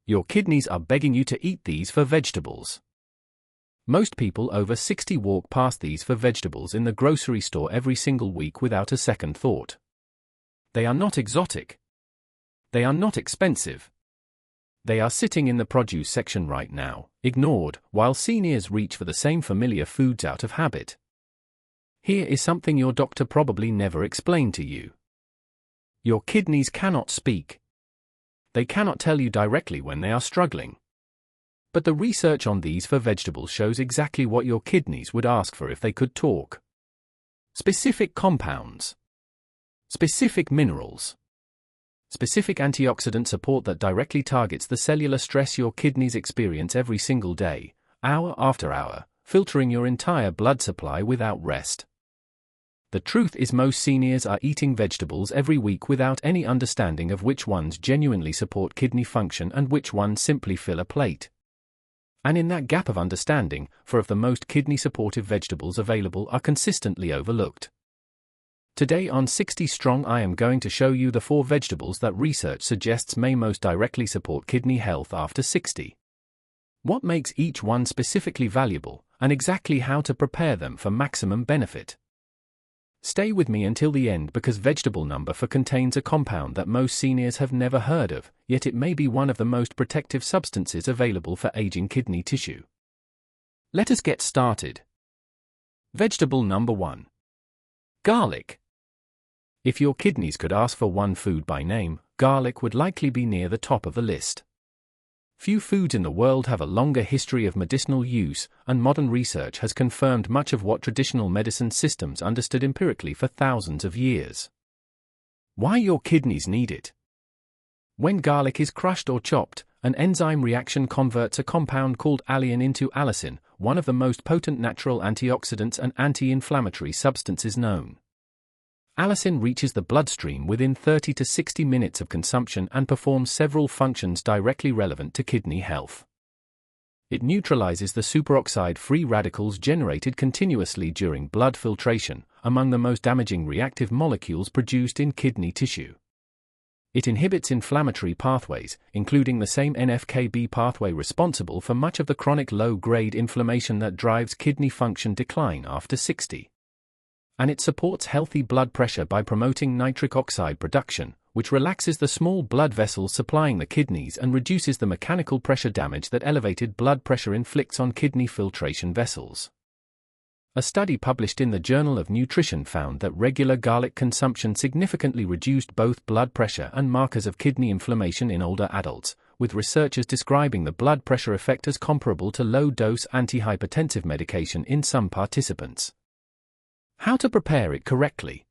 Your kidneys are begging you to eat these for vegetables. Most people over 60 walk past these for vegetables in the grocery store every single week without a second thought. They are not exotic. They are not expensive. They are sitting in the produce section right now, ignored, while seniors reach for the same familiar foods out of habit. Here is something your doctor probably never explained to you. Your kidneys cannot speak. They cannot tell you directly when they are struggling. But the research on these for vegetables shows exactly what your kidneys would ask for if they could talk. Specific compounds. Specific minerals. Specific antioxidant support that directly targets the cellular stress your kidneys experience every single day, hour after hour, filtering your entire blood supply without rest. The truth is most seniors are eating vegetables every week without any understanding of which ones genuinely support kidney function and which ones simply fill a plate. And in that gap of understanding, four of the most kidney-supportive vegetables available are consistently overlooked. Today on 60 Strong I am going to show you the 4 vegetables that research suggests may most directly support kidney health after 60. What makes each one specifically valuable, and exactly how to prepare them for maximum benefit. Stay with me until the end because vegetable number 4 contains a compound that most seniors have never heard of, yet it may be one of the most protective substances available for aging kidney tissue. Let us get started. Vegetable number 1. Garlic. If your kidneys could ask for one food by name, garlic would likely be near the top of the list. Few foods in the world have a longer history of medicinal use, and modern research has confirmed much of what traditional medicine systems understood empirically for thousands of years. Why your kidneys need it? When garlic is crushed or chopped, an enzyme reaction converts a compound called allicin into allicin, one of the most potent natural antioxidants and anti-inflammatory substances known. Allicin reaches the bloodstream within 30 to 60 minutes of consumption and performs several functions directly relevant to kidney health. It neutralizes the superoxide free radicals generated continuously during blood filtration, among the most damaging reactive molecules produced in kidney tissue. It inhibits inflammatory pathways, including the same NF-κB pathway responsible for much of the chronic low-grade inflammation that drives kidney function decline after 60. And it supports healthy blood pressure by promoting nitric oxide production, which relaxes the small blood vessels supplying the kidneys and reduces the mechanical pressure damage that elevated blood pressure inflicts on kidney filtration vessels. A study published in the Journal of Nutrition found that regular garlic consumption significantly reduced both blood pressure and markers of kidney inflammation in older adults, with researchers describing the blood pressure effect as comparable to low-dose antihypertensive medication in some participants. How to prepare it correctly.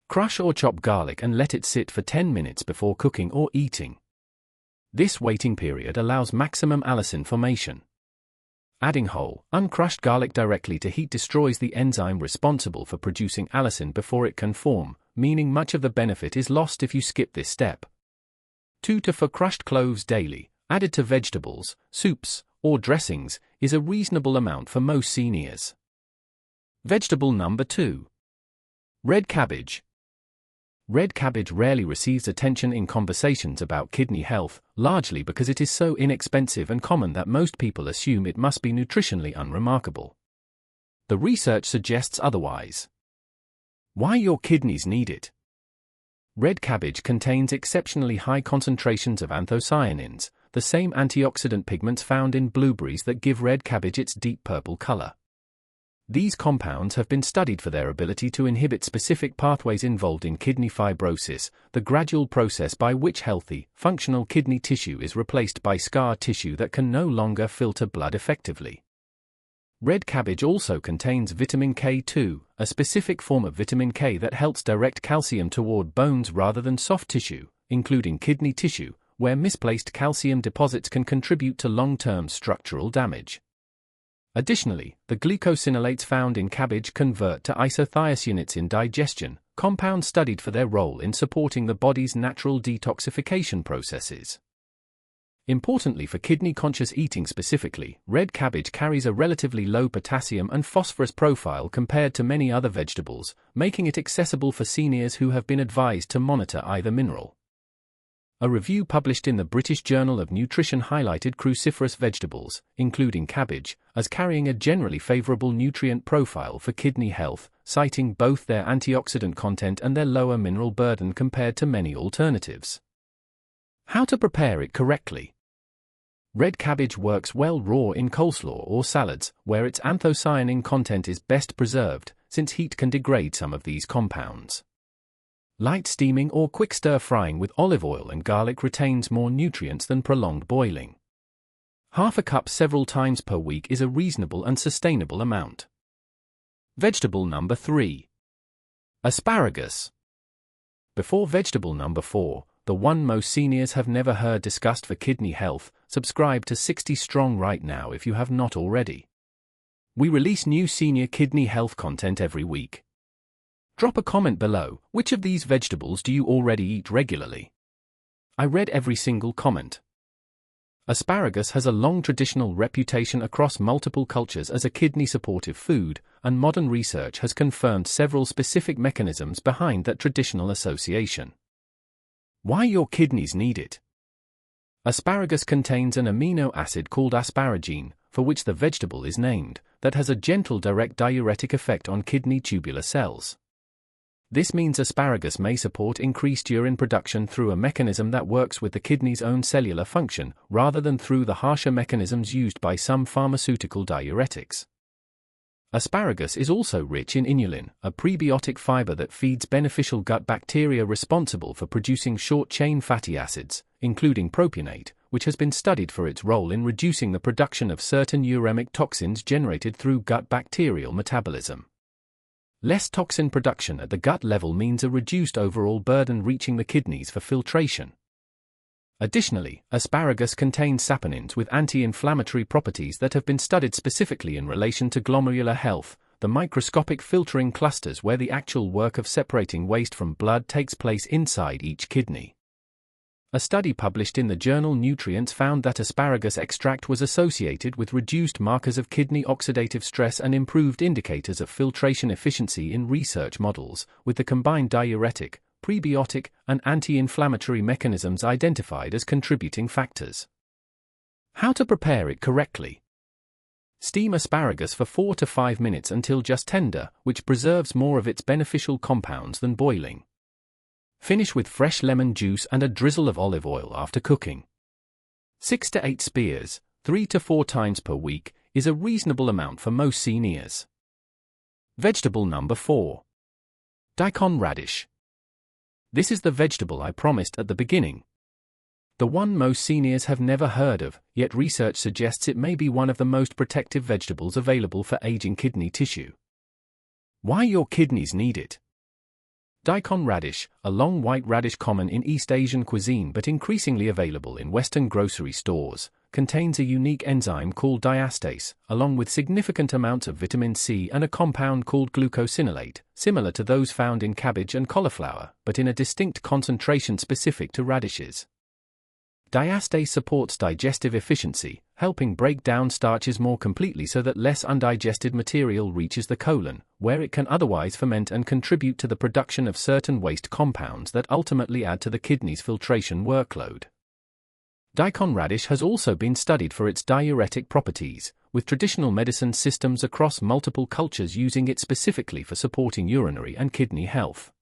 Crush or chop garlic and let it sit for 10 minutes before cooking or eating. This waiting period allows maximum allicin formation. Adding whole, uncrushed garlic directly to heat destroys the enzyme responsible for producing allicin before it can form, meaning much of the benefit is lost if you skip this step. 2 to 4 crushed cloves daily, added to vegetables, soups, or dressings, is a reasonable amount for most seniors. Vegetable number 2. Red cabbage. Red cabbage rarely receives attention in conversations about kidney health, largely because it is so inexpensive and common that most people assume it must be nutritionally unremarkable. The research suggests otherwise. Why your kidneys need it? Red cabbage contains exceptionally high concentrations of anthocyanins, the same antioxidant pigments found in blueberries that give red cabbage its deep purple color. These compounds have been studied for their ability to inhibit specific pathways involved in kidney fibrosis, the gradual process by which healthy, functional kidney tissue is replaced by scar tissue that can no longer filter blood effectively. Red cabbage also contains vitamin K2, a specific form of vitamin K that helps direct calcium toward bones rather than soft tissue, including kidney tissue, where misplaced calcium deposits can contribute to long-term structural damage. Additionally, the glucosinolates found in cabbage convert to isothiocyanates in digestion, compounds studied for their role in supporting the body's natural detoxification processes. Importantly for kidney-conscious eating specifically, red cabbage carries a relatively low potassium and phosphorus profile compared to many other vegetables, making it accessible for seniors who have been advised to monitor either mineral. A review published in the British Journal of Nutrition highlighted cruciferous vegetables, including cabbage, as carrying a generally favourable nutrient profile for kidney health, citing both their antioxidant content and their lower mineral burden compared to many alternatives. How to prepare it correctly? Red cabbage works well raw in coleslaw or salads, where its anthocyanin content is best preserved, since heat can degrade some of these compounds. Light steaming or quick stir-frying with olive oil and garlic retains more nutrients than prolonged boiling. Half a cup several times per week is a reasonable and sustainable amount. Vegetable number 3. Asparagus. Before vegetable number 4, the one most seniors have never heard discussed for kidney health, subscribe to 60 Strong right now if you have not already. We release new senior kidney health content every week. Drop a comment below, which of these vegetables do you already eat regularly? I read every single comment. Asparagus has a long traditional reputation across multiple cultures as a kidney-supportive food, and modern research has confirmed several specific mechanisms behind that traditional association. Why your kidneys need it? Asparagus contains an amino acid called asparagine, for which the vegetable is named, that has a gentle direct diuretic effect on kidney tubular cells. This means asparagus may support increased urine production through a mechanism that works with the kidney's own cellular function, rather than through the harsher mechanisms used by some pharmaceutical diuretics. Asparagus is also rich in inulin, a prebiotic fiber that feeds beneficial gut bacteria responsible for producing short-chain fatty acids, including propionate, which has been studied for its role in reducing the production of certain uremic toxins generated through gut bacterial metabolism. Less toxin production at the gut level means a reduced overall burden reaching the kidneys for filtration. Additionally, asparagus contains saponins with anti-inflammatory properties that have been studied specifically in relation to glomerular health, the microscopic filtering clusters where the actual work of separating waste from blood takes place inside each kidney. A study published in the journal Nutrients found that asparagus extract was associated with reduced markers of kidney oxidative stress and improved indicators of filtration efficiency in research models, with the combined diuretic, prebiotic, and anti-inflammatory mechanisms identified as contributing factors. How to prepare it correctly? Steam asparagus for 4 to 5 minutes until just tender, which preserves more of its beneficial compounds than boiling. Finish with fresh lemon juice and a drizzle of olive oil after cooking. 6 to 8 spears, 3 to 4 times per week, is a reasonable amount for most seniors. Vegetable number 4. Daikon radish. This is the vegetable I promised at the beginning. The one most seniors have never heard of, yet research suggests it may be one of the most protective vegetables available for aging kidney tissue. Why your kidneys need it? Daikon radish, a long white radish common in East Asian cuisine but increasingly available in Western grocery stores, contains a unique enzyme called diastase, along with significant amounts of vitamin C and a compound called glucosinolate, similar to those found in cabbage and cauliflower, but in a distinct concentration specific to radishes. Diastase supports digestive efficiency, helping break down starches more completely so that less undigested material reaches the colon, where it can otherwise ferment and contribute to the production of certain waste compounds that ultimately add to the kidney's filtration workload. Daikon radish has also been studied for its diuretic properties, with traditional medicine systems across multiple cultures using it specifically for supporting urinary and kidney health.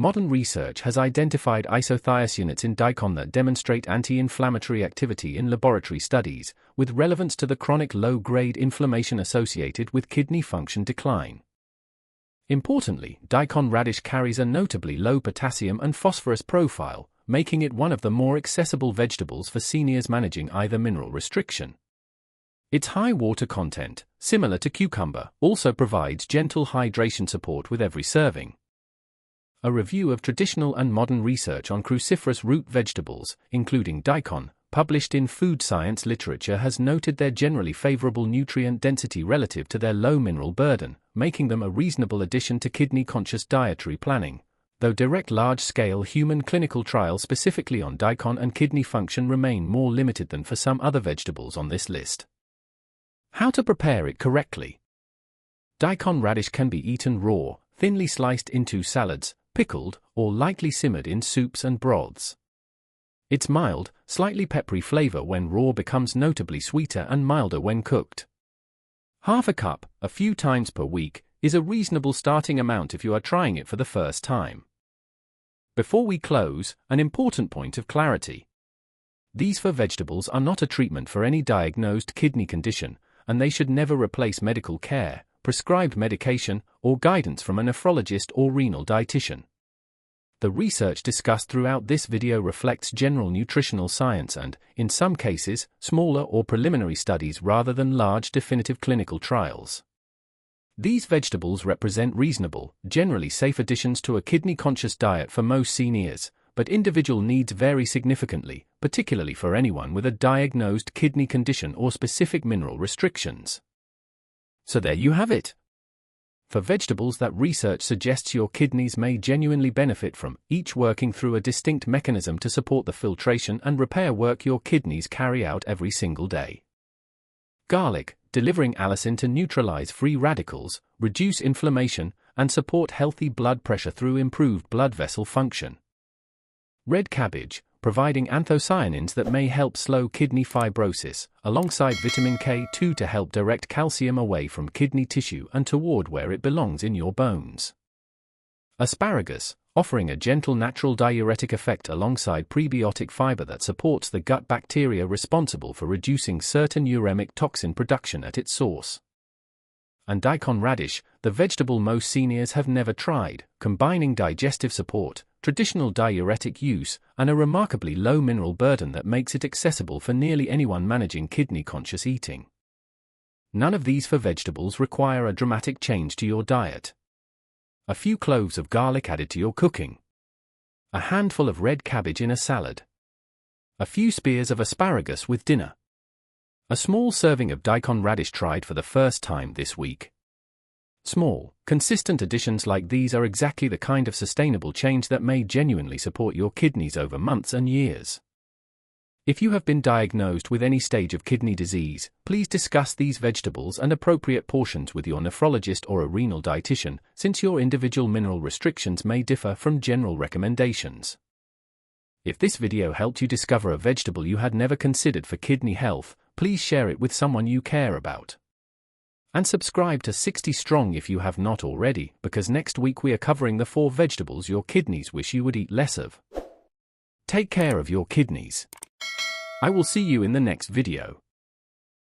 Modern research has identified isothiocyanates in daikon that demonstrate anti-inflammatory activity in laboratory studies, with relevance to the chronic low-grade inflammation associated with kidney function decline. Importantly, daikon radish carries a notably low potassium and phosphorus profile, making it one of the more accessible vegetables for seniors managing either mineral restriction. Its high water content, similar to cucumber, also provides gentle hydration support with every serving. A review of traditional and modern research on cruciferous root vegetables, including daikon, published in food science literature has noted their generally favorable nutrient density relative to their low mineral burden, making them a reasonable addition to kidney-conscious dietary planning, though direct large-scale human clinical trials specifically on daikon and kidney function remain more limited than for some other vegetables on this list. How to prepare it correctly? Daikon radish can be eaten raw, thinly sliced into salads, pickled, or lightly simmered in soups and broths. Its mild, slightly peppery flavor when raw becomes notably sweeter and milder when cooked. Half a cup, a few times per week, is a reasonable starting amount if you are trying it for the first time. Before we close, an important point of clarity. These vegetables are not a treatment for any diagnosed kidney condition, and they should never replace medical care, prescribed medication, or guidance from a nephrologist or renal dietitian. The research discussed throughout this video reflects general nutritional science and, in some cases, smaller or preliminary studies rather than large definitive clinical trials. These vegetables represent reasonable, generally safe additions to a kidney-conscious diet for most seniors, but individual needs vary significantly, particularly for anyone with a diagnosed kidney condition or specific mineral restrictions. So there you have it. For vegetables that research suggests your kidneys may genuinely benefit from, each working through a distinct mechanism to support the filtration and repair work your kidneys carry out every single day. Garlic, delivering allicin to neutralize free radicals, reduce inflammation, and support healthy blood pressure through improved blood vessel function. Red cabbage, providing anthocyanins that may help slow kidney fibrosis, alongside vitamin K2 to help direct calcium away from kidney tissue and toward where it belongs in your bones. Asparagus, offering a gentle natural diuretic effect alongside prebiotic fiber that supports the gut bacteria responsible for reducing certain uremic toxin production at its source. And Daikon radish, the vegetable most seniors have never tried, combining digestive support, traditional diuretic use, and a remarkably low mineral burden that makes it accessible for nearly anyone managing kidney-conscious eating. None of these vegetables require a dramatic change to your diet. A few cloves of garlic added to your cooking. A handful of red cabbage in a salad. A few spears of asparagus with dinner. A small serving of Daikon radish tried for the first time this week. Small, consistent additions like these are exactly the kind of sustainable change that may genuinely support your kidneys over months and years. If you have been diagnosed with any stage of kidney disease, please discuss these vegetables and appropriate portions with your nephrologist or a renal dietitian, since your individual mineral restrictions may differ from general recommendations. If this video helped you discover a vegetable you had never considered for kidney health, please share it with someone you care about. And subscribe to 60 Strong if you have not already, because next week we are covering the 4 vegetables your kidneys wish you would eat less of. Take care of your kidneys. I will see you in the next video.